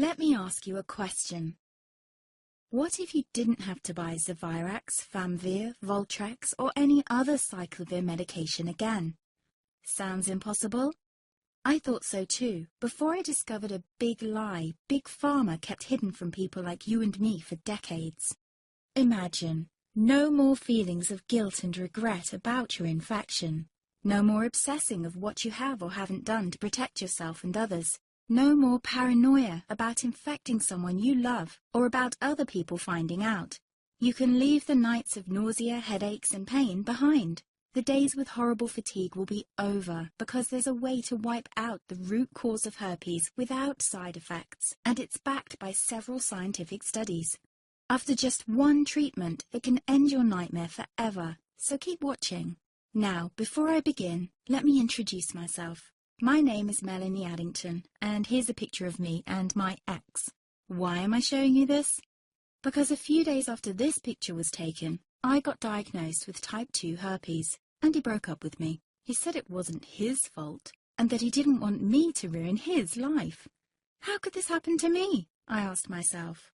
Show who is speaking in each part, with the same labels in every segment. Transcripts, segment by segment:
Speaker 1: Let me ask you a question. What if you didn't have to buy Zevirax, Famvir, Voltrex, or any other cyclovir medication again? Sounds impossible? I thought so too, before I discovered a big lie Big Pharma kept hidden from people like you and me for decades. Imagine, no more feelings of guilt and regret about your infection. No more obsessing of what you have or haven't done to protect yourself and others. No more paranoia about infecting someone you love or about other people finding out. You can leave the nights of nausea, headaches and pain behind. The days with horrible fatigue will be over because there's a way to wipe out the root cause of herpes without side effects, and it's backed by several scientific studies. After just one treatment, it can end your nightmare forever, so keep watching. Now, before I begin, let me introduce myself. My name is Melanie Addington, and here's a picture of me and my ex. Why am I showing you this? Because a few days after this picture was taken, I got diagnosed with type 2 herpes, and he broke up with me. He said it wasn't his fault, and that he didn't want me to ruin his life. How could this happen to me? I asked myself.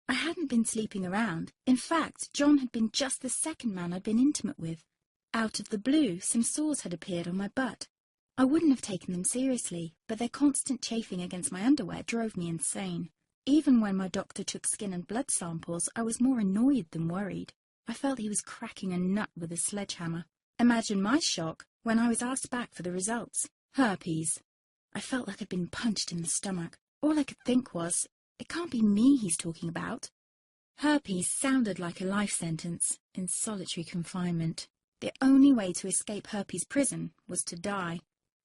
Speaker 1: I hadn't been sleeping around. In fact, John had been just the second man I'd been intimate with. Out of the blue, some sores had appeared on my butt. I wouldn't have taken them seriously, but their constant chafing against my underwear drove me insane. Even when my doctor took skin and blood samples, I was more annoyed than worried. I felt he was cracking a nut with a sledgehammer. Imagine my shock when I was asked back for the results. Herpes. I felt like I'd been punched in the stomach. All I could think was, it can't be me he's talking about. Herpes sounded like a life sentence in solitary confinement. The only way to escape herpes prison was to die.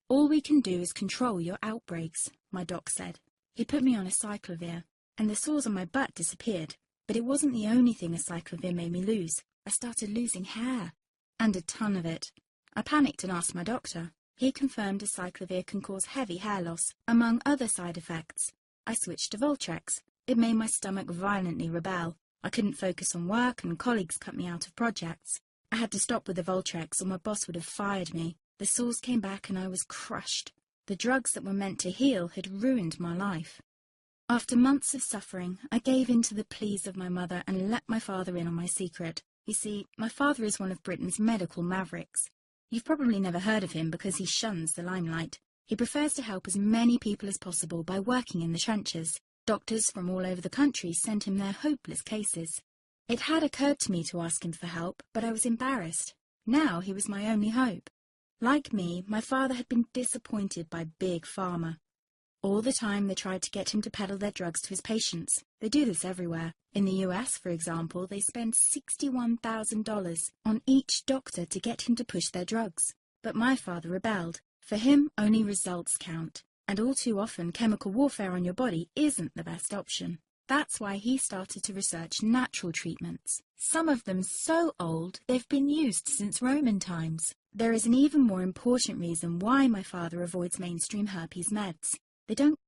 Speaker 1: All we can do is control your outbreaks, my doc said. He put me on a cyclovir, and the sores on my butt disappeared. But it wasn't the only thing a cyclovir made me lose. I started losing hair, and a ton of it. I panicked and asked my doctor. He confirmed a cyclovir can cause heavy hair loss, among other side effects. I switched to Voltrex. It made my stomach violently rebel. I couldn't focus on work, and colleagues cut me out of projects. I had to stop with the Voltrex, or my boss would have fired me. The sores came back and I was crushed. The drugs that were meant to heal had ruined my life. After months of suffering, I gave in to the pleas of my mother and let my father in on my secret. You see, my father is one of Britain's medical mavericks. You've probably never heard of him because he shuns the limelight. He prefers to help as many people as possible by working in the trenches. Doctors from all over the country sent him their hopeless cases. It had occurred to me to ask him for help, but I was embarrassed. Now he was my only hope. Like me, my father had been disappointed by Big Pharma. All the time they tried to get him to peddle their drugs to his patients. They do this everywhere. In the US, for example, they spend $61,000 on each doctor to get him to push their drugs. But my father rebelled. For him, only results count. And all too often, chemical warfare on your body isn't the best option. That's why he started to research natural treatments. Some of them so old, they've been used since Roman times. There is an even more important reason why my father avoids mainstream herpes meds. They don't